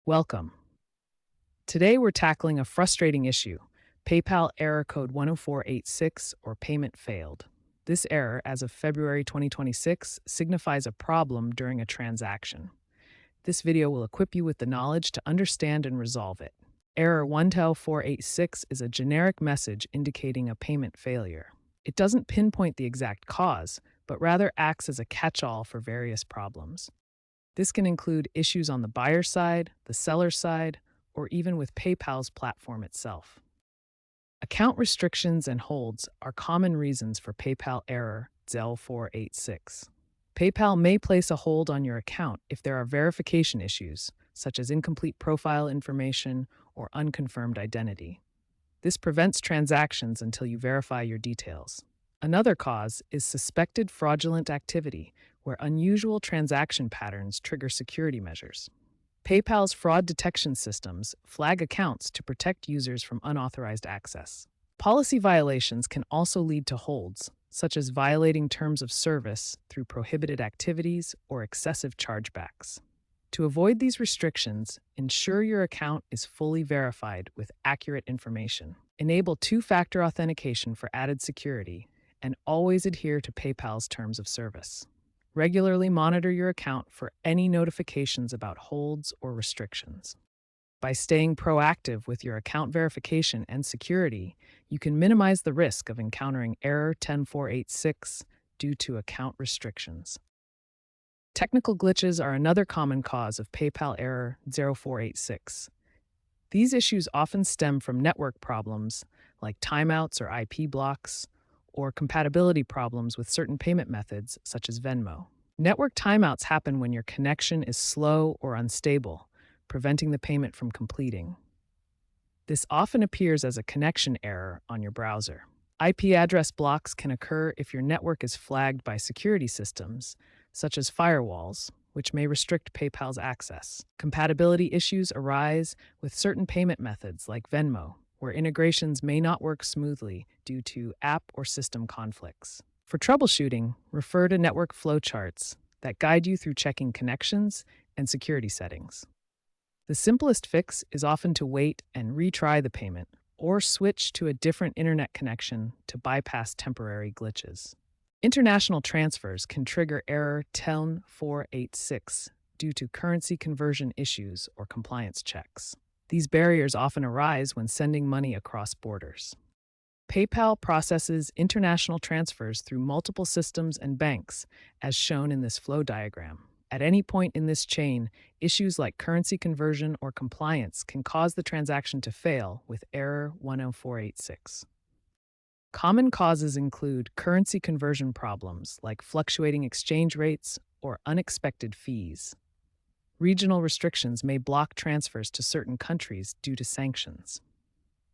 Welcome. Today we're tackling a frustrating issue, PayPal error code 10486 or payment failed. This error, as of February 2026, signifies a problem during a transaction. This video will equip you with the knowledge to understand and resolve it. Error 10486 is a generic message indicating a payment failure. It doesn't pinpoint the exact cause, but rather acts as a catch-all for various problems. This can include issues on the buyer side, the seller side, or even with PayPal's platform itself. Account restrictions and holds are common reasons for PayPal error 0486. PayPal may place a hold on your account if there are verification issues, such as incomplete profile information or unconfirmed identity. This prevents transactions until you verify your details. Another cause is suspected fraudulent activity, where unusual transaction patterns trigger security measures. PayPal's fraud detection systems flag accounts to protect users from unauthorized access. Policy violations can also lead to holds, such as violating terms of service through prohibited activities or excessive chargebacks. To avoid these restrictions, ensure your account is fully verified with accurate information. Enable two-factor authentication for added security, and always adhere to PayPal's terms of service. Regularly monitor your account for any notifications about holds or restrictions. By staying proactive with your account verification and security, you can minimize the risk of encountering error 10486 due to account restrictions. Technical glitches are another common cause of PayPal error 0486. These issues often stem from network problems like timeouts or IP blocks, or compatibility problems with certain payment methods, such as Venmo. Network timeouts happen when your connection is slow or unstable, preventing the payment from completing. This often appears as a connection error on your browser. IP address blocks can occur if your network is flagged by security systems, such as firewalls, which may restrict PayPal's access. Compatibility issues arise with certain payment methods like Venmo, where integrations may not work smoothly due to app or system conflicts. For troubleshooting, refer to network flowcharts that guide you through checking connections and security settings. The simplest fix is often to wait and retry the payment, or switch to a different internet connection to bypass temporary glitches. International transfers can trigger error 10486 due to currency conversion issues or compliance checks. These barriers often arise when sending money across borders. PayPal processes international transfers through multiple systems and banks, as shown in this flow diagram. At any point in this chain, issues like currency conversion or compliance can cause the transaction to fail with error 10486. Common causes include currency conversion problems like fluctuating exchange rates or unexpected fees. Regional restrictions may block transfers to certain countries due to sanctions.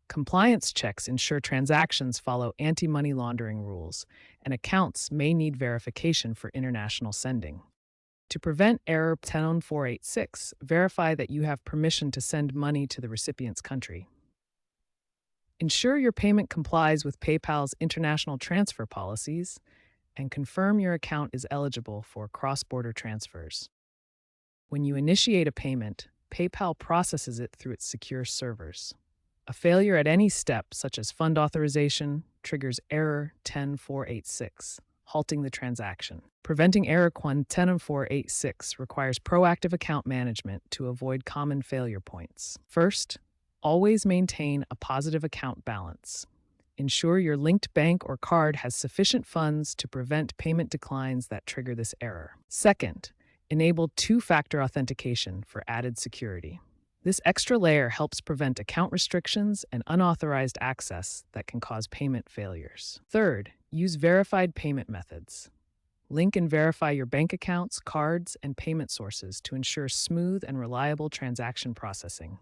Compliance checks ensure transactions follow anti-money laundering rules, and accounts may need verification for international sending. To prevent error 10486, verify that you have permission to send money to the recipient's country. Ensure your payment complies with PayPal's international transfer policies, and confirm your account is eligible for cross-border transfers. When you initiate a payment, PayPal processes it through its secure servers. A failure at any step, such as fund authorization, triggers error 10486, halting the transaction. Preventing error 10486 requires proactive account management to avoid common failure points. First, always maintain a positive account balance. Ensure your linked bank or card has sufficient funds to prevent payment declines that trigger this error. Second, enable two-factor authentication for added security. This extra layer helps prevent account restrictions and unauthorized access that can cause payment failures. Third, use verified payment methods. Link and verify your bank accounts, cards, and payment sources to ensure smooth and reliable transaction processing.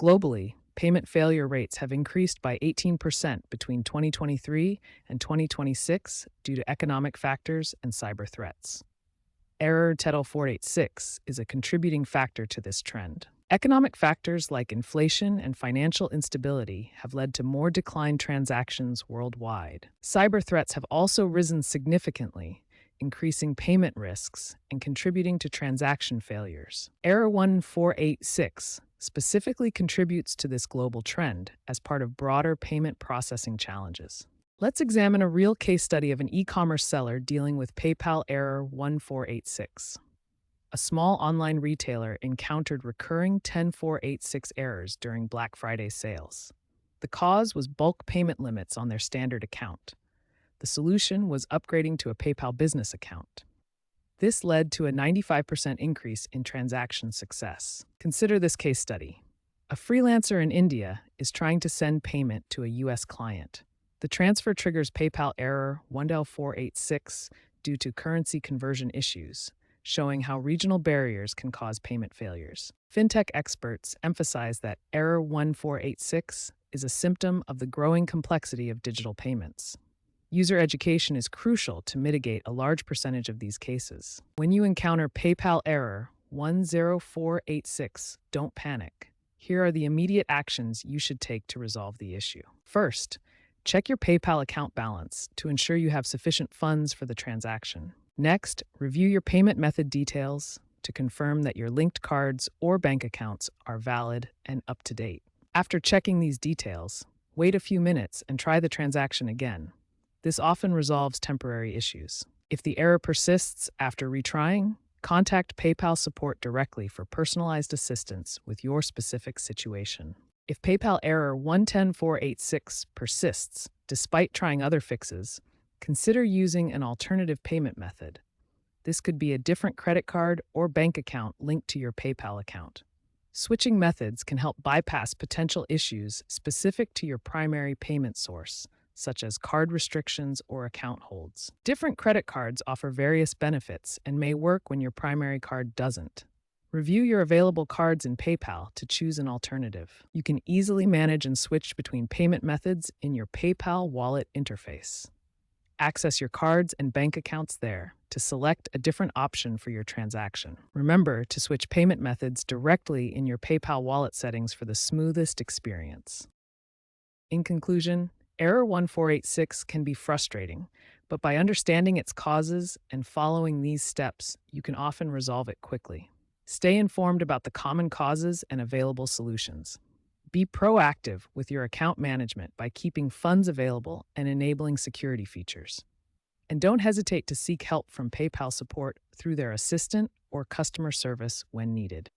Globally, payment failure rates have increased by 18% between 2023 and 2026 due to economic factors and cyber threats. Error 10486 is a contributing factor to this trend. Economic factors like inflation and financial instability have led to more declined transactions worldwide. Cyber threats have also risen significantly, increasing payment risks and contributing to transaction failures. Error 1486 specifically contributes to this global trend as part of broader payment processing challenges. Let's examine a real case study of an e-commerce seller dealing with PayPal error 1486. A small online retailer encountered recurring 10486 errors during Black Friday sales. The cause was bulk payment limits on their standard account. The solution was upgrading to a PayPal business account. This led to a 95% increase in transaction success. Consider this case study. A freelancer in India is trying to send payment to a U.S. client. The transfer triggers PayPal error 10486 due to currency conversion issues, showing how regional barriers can cause payment failures. Fintech experts emphasize that error 1486 is a symptom of the growing complexity of digital payments. User education is crucial to mitigate a large percentage of these cases. When you encounter PayPal error 10486, don't panic. Here are the immediate actions you should take to resolve the issue. First, check your PayPal account balance to ensure you have sufficient funds for the transaction. Next, review your payment method details to confirm that your linked cards or bank accounts are valid and up to date. After checking these details, wait a few minutes and try the transaction again. This often resolves temporary issues. If the error persists after retrying, contact PayPal support directly for personalized assistance with your specific situation. If PayPal error 110486 persists, despite trying other fixes, consider using an alternative payment method. This could be a different credit card or bank account linked to your PayPal account. Switching methods can help bypass potential issues specific to your primary payment source, such as card restrictions or account holds. Different credit cards offer various benefits and may work when your primary card doesn't. Review your available cards in PayPal to choose an alternative. You can easily manage and switch between payment methods in your PayPal wallet interface. Access your cards and bank accounts there to select a different option for your transaction. Remember to switch payment methods directly in your PayPal wallet settings for the smoothest experience. In conclusion, error 1486 can be frustrating, but by understanding its causes and following these steps, you can often resolve it quickly. Stay informed about the common causes and available solutions. Be proactive with your account management by keeping funds available and enabling security features. And don't hesitate to seek help from PayPal support through their assistant or customer service when needed.